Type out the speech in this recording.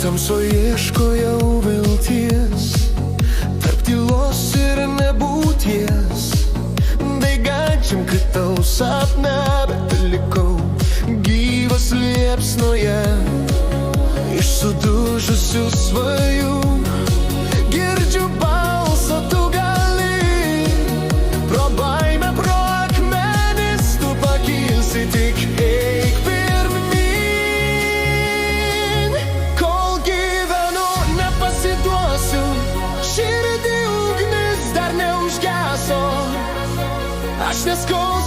Tamsoje ieškojau vilties, tarp tylos ir nebūties. Daigančiam kritau sapną, bet likau gyvas liepsnoje. Iš sudužusių svajų girdžiu balsą, tu gali. Pro baimę, pro akmenis tu pakilsi, tik eik pirmyn. Kol gyvenu, nepasiduosiu, širdį ugnis dar neužgeso. Aš neskau